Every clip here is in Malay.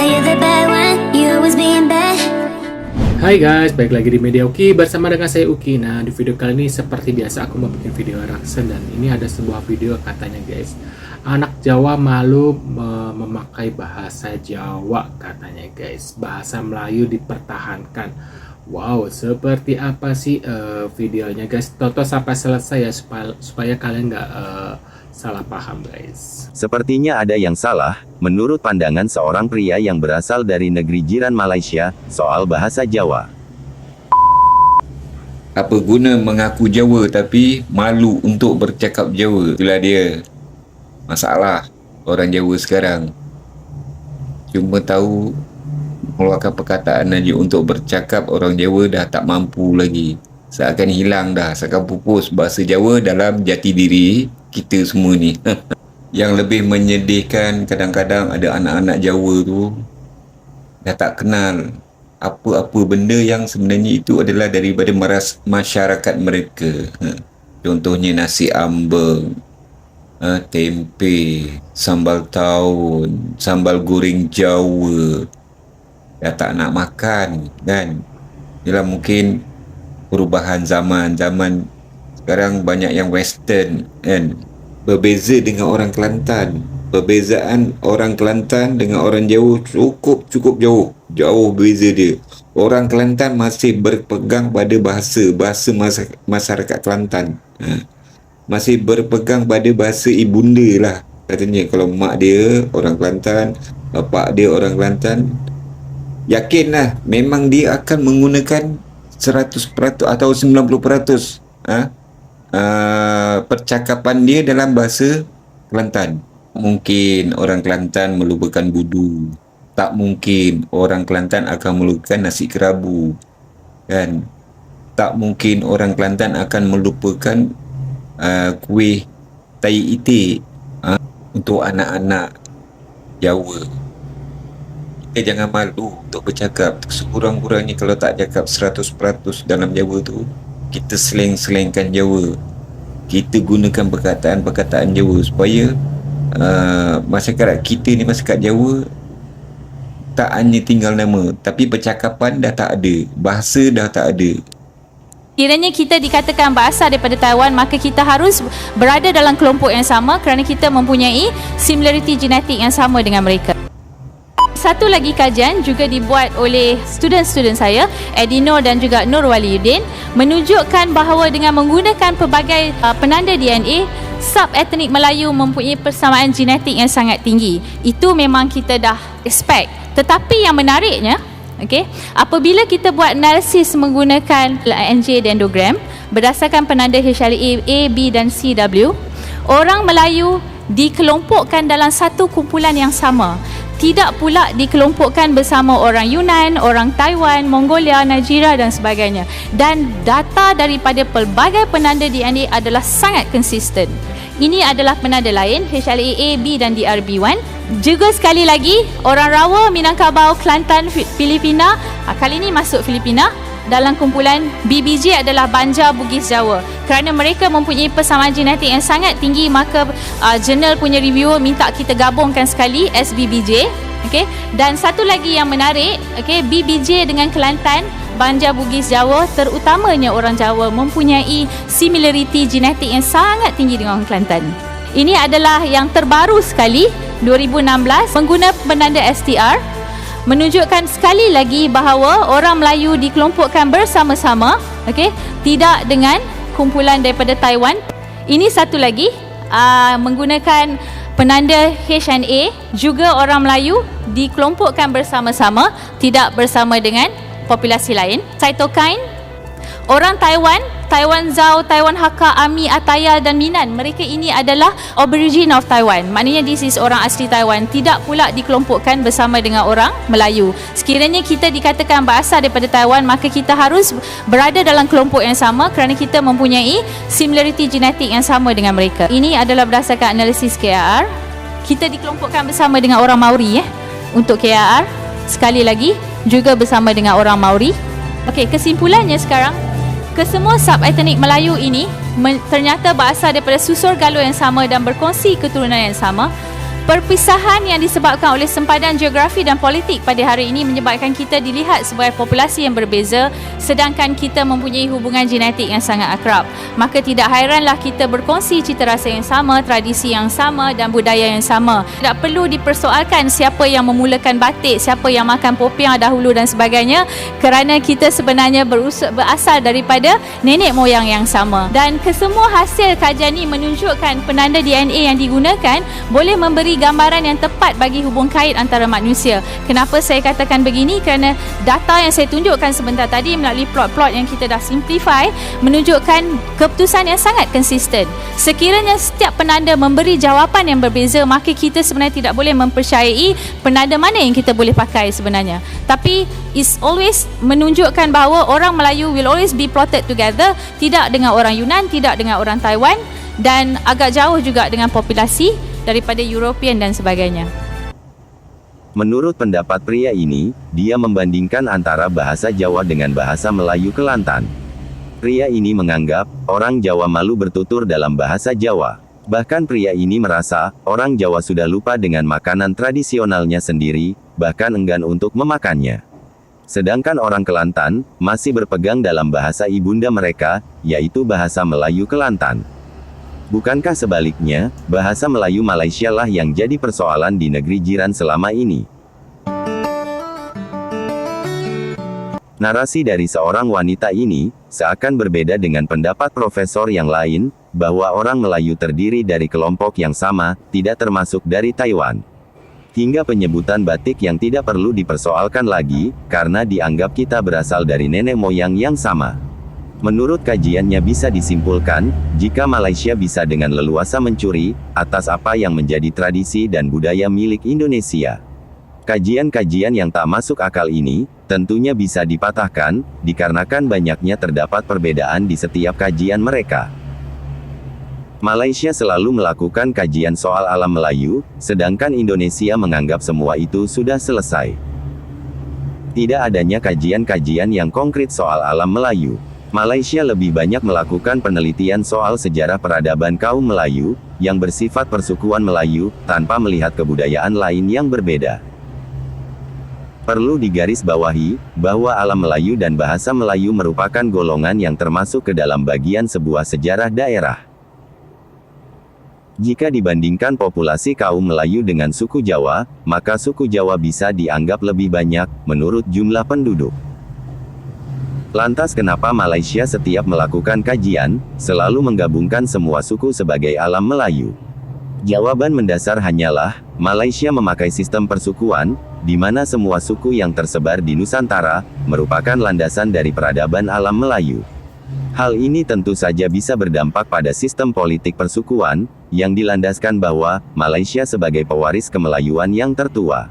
that you're the bad one, you always being bad. Hai guys, balik lagi di Media Uki bersama dengan saya Uki. Nah, di video kali ini seperti biasa aku mau bikin video reaction, dan ini ada sebuah video katanya guys, anak Jawa malu memakai bahasa Jawa katanya guys, bahasa Melayu dipertahankan. Wow, seperti apa sih videonya guys? Tonton sampai selesai ya supaya kalian nggak salah paham guys. Sepertinya ada yang salah, menurut pandangan seorang pria yang berasal dari negeri jiran Malaysia, soal bahasa Jawa. Apa guna mengaku Jawa tapi malu untuk bercakap Jawa? Itulah dia masalah orang Jawa sekarang. Cuma tahu mengeluarkan perkataan aja, untuk bercakap orang Jawa dah tak mampu lagi. Seakan hilang dah, seakan pupus bahasa Jawa dalam jati diri kita semua ni. Yang lebih menyedihkan, kadang-kadang ada anak-anak Jawa tu dah tak kenal apa-apa benda yang sebenarnya itu adalah daripada masyarakat mereka. Contohnya nasi ambeng, tempe, sambal taun, sambal goreng Jawa. Dah tak nak makan kan. Ialah mungkin perubahan zaman sekarang banyak yang western kan. Berbeza dengan orang Kelantan. Perbezaan orang Kelantan dengan orang Jawa cukup jauh berbeza dia. Orang Kelantan masih berpegang pada bahasa masyarakat Kelantan. Masih berpegang pada bahasa ibunda lah katanya. Kalau mak dia orang Kelantan, bapak dia orang Kelantan, yakinlah memang dia akan menggunakan 100% atau 90% percakapan dia dalam bahasa Kelantan. Mungkin orang Kelantan melupakan budu. Tak mungkin orang Kelantan akan melupakan nasi kerabu kan. Tak mungkin orang Kelantan akan melupakan kuih tai itik untuk anak-anak Jawa. Kita jangan malu untuk bercakap. Sekurang-kurangnya kalau tak cakap 100% dalam Jawa tu, kita seleng-selengkan Jawa. Kita gunakan perkataan-perkataan Jawa supaya masyarakat kita ni, masyarakat Jawa, tak hanya tinggal nama, tapi percakapan dah tak ada, bahasa dah tak ada. Kiranya kita dikatakan berasal daripada Taiwan, maka kita harus berada dalam kelompok yang sama kerana kita mempunyai similarity genetik yang sama dengan mereka. Satu lagi kajian juga dibuat oleh student-student saya, Edino dan juga Nur Waliuddin, menunjukkan bahawa dengan menggunakan pelbagai penanda DNA, sub-etnik Melayu mempunyai persamaan genetik yang sangat tinggi. Itu memang kita dah expect. Tetapi yang menariknya, apabila kita buat analisis menggunakan NJ dendrogram berdasarkan penanda HLA A, B dan CW, orang Melayu dikelompokkan dalam satu kumpulan yang sama. Tidak pula dikelompokkan bersama orang Yunan, orang Taiwan, Mongolia, Nigeria dan sebagainya. Dan data daripada pelbagai penanda DNA adalah sangat konsisten. Ini adalah penanda lain, HLA A, B dan DRB1. Juga sekali lagi, orang Rawa, Minangkabau, Kelantan, Filipina, kali ini masuk Filipina, dalam kumpulan BBJ adalah Banjar Bugis Jawa. Kerana mereka mempunyai persamaan genetik yang sangat tinggi, maka jurnal punya reviewer minta kita gabungkan sekali SBBJ. Dan satu lagi yang menarik, BBJ dengan Kelantan, Banjar Bugis Jawa, terutamanya orang Jawa, mempunyai similarity genetik yang sangat tinggi dengan orang Kelantan. Ini adalah yang terbaru sekali, 2016, mengguna penanda STR, menunjukkan sekali lagi bahawa orang Melayu dikelompokkan bersama-sama, tidak dengan kumpulan daripada Taiwan. Ini satu lagi, menggunakan penanda HNA, juga orang Melayu dikelompokkan bersama-sama, tidak bersama dengan populasi lain. Cytokine, orang Taiwan, Taiwan Zhao, Taiwan Hakka, Ami, Atayal dan Minan, mereka ini adalah origin of Taiwan. Maknanya this is orang asli Taiwan, tidak pula dikelompokkan bersama dengan orang Melayu. Sekiranya kita dikatakan berasal daripada Taiwan, maka kita harus berada dalam kelompok yang sama kerana kita mempunyai similarity genetik yang sama dengan mereka. Ini adalah berdasarkan analisis KAR. Kita dikelompokkan bersama dengan orang Maori untuk KAR. Sekali lagi, juga bersama dengan orang Maori. Kesimpulannya sekarang, kesemua sub-etnik Melayu ini ternyata berasal daripada susur galur yang sama dan berkongsi keturunan yang sama. Perpisahan yang disebabkan oleh sempadan geografi dan politik pada hari ini menyebabkan kita dilihat sebagai populasi yang berbeza, sedangkan kita mempunyai hubungan genetik yang sangat akrab. Maka tidak hairanlah kita berkongsi cita rasa yang sama, tradisi yang sama dan budaya yang sama. Tak perlu dipersoalkan siapa yang memulakan batik, siapa yang makan popiah dahulu dan sebagainya, kerana kita sebenarnya berasal daripada nenek moyang yang sama. Dan kesemua hasil kajian ini menunjukkan penanda DNA yang digunakan boleh memberi gambaran yang tepat bagi hubung kait antara manusia. Kenapa saya katakan begini? Kerana data yang saya tunjukkan sebentar tadi melalui plot-plot yang kita dah simplify menunjukkan keputusan yang sangat konsisten. Sekiranya setiap penanda memberi jawapan yang berbeza, maka kita sebenarnya tidak boleh mempercayai penanda mana yang kita boleh pakai sebenarnya. Tapi is always menunjukkan bahawa orang Melayu will always be plotted together, tidak dengan orang Yunan, tidak dengan orang Taiwan, dan agak jauh juga dengan populasi daripada European dan sebagainya. Menurut pendapat pria ini, dia membandingkan antara bahasa Jawa dengan bahasa Melayu Kelantan. Pria ini menganggap orang Jawa malu bertutur dalam bahasa Jawa. Bahkan pria ini merasa orang Jawa sudah lupa dengan makanan tradisionalnya sendiri, bahkan enggan untuk memakannya. Sedangkan orang Kelantan masih berpegang dalam bahasa ibunda mereka, yaitu bahasa Melayu Kelantan. Bukankah sebaliknya, bahasa Melayu Malaysia lah yang jadi persoalan di negeri jiran selama ini? Narasi dari seorang wanita ini seakan berbeda dengan pendapat profesor yang lain, bahwa orang Melayu terdiri dari kelompok yang sama, tidak termasuk dari Taiwan. Hingga penyebutan batik yang tidak perlu dipersoalkan lagi, karena dianggap kita berasal dari nenek moyang yang sama. Menurut kajiannya bisa disimpulkan, jika Malaysia bisa dengan leluasa mencuri atas apa yang menjadi tradisi dan budaya milik Indonesia. Kajian-kajian yang tak masuk akal ini, tentunya bisa dipatahkan, dikarenakan banyaknya terdapat perbedaan di setiap kajian mereka. Malaysia selalu melakukan kajian soal alam Melayu, sedangkan Indonesia menganggap semua itu sudah selesai. Tidak adanya kajian-kajian yang konkret soal alam Melayu. Malaysia lebih banyak melakukan penelitian soal sejarah peradaban kaum Melayu, yang bersifat persukuan Melayu, tanpa melihat kebudayaan lain yang berbeda. Perlu digarisbawahi, bahwa alam Melayu dan bahasa Melayu merupakan golongan yang termasuk ke dalam bagian sebuah sejarah daerah. Jika dibandingkan populasi kaum Melayu dengan suku Jawa, maka suku Jawa bisa dianggap lebih banyak, menurut jumlah penduduk. Lantas kenapa Malaysia setiap melakukan kajian, selalu menggabungkan semua suku sebagai alam Melayu? Jawaban mendasar hanyalah, Malaysia memakai sistem persukuan, di mana semua suku yang tersebar di Nusantara, merupakan landasan dari peradaban alam Melayu. Hal ini tentu saja bisa berdampak pada sistem politik persukuan, yang dilandaskan bahwa, Malaysia sebagai pewaris kemelayuan yang tertua.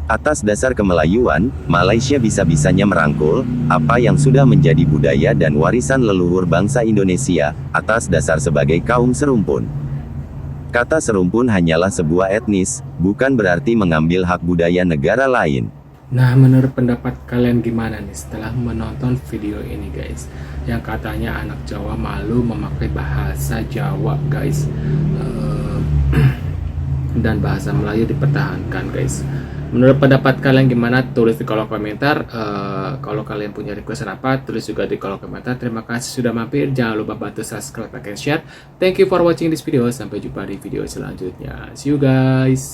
Atas dasar kemelayuan, Malaysia bisa-bisanya merangkul apa yang sudah menjadi budaya dan warisan leluhur bangsa Indonesia, atas dasar sebagai kaum serumpun. Kata serumpun hanyalah sebuah etnis, bukan berarti mengambil hak budaya negara lain. Nah, menurut pendapat kalian gimana nih setelah menonton video ini guys? Yang katanya anak Jawa malu memakai bahasa Jawa guys, dan bahasa Melayu dipertahankan guys. Menurut pendapat kalian gimana? Tulis di kolom komentar. Kalau kalian punya request apa, tulis juga di kolom komentar. Terima kasih sudah mampir. Jangan lupa bantu subscribe, like, and share. Thank you for watching this video. Sampai jumpa di video selanjutnya. See you guys.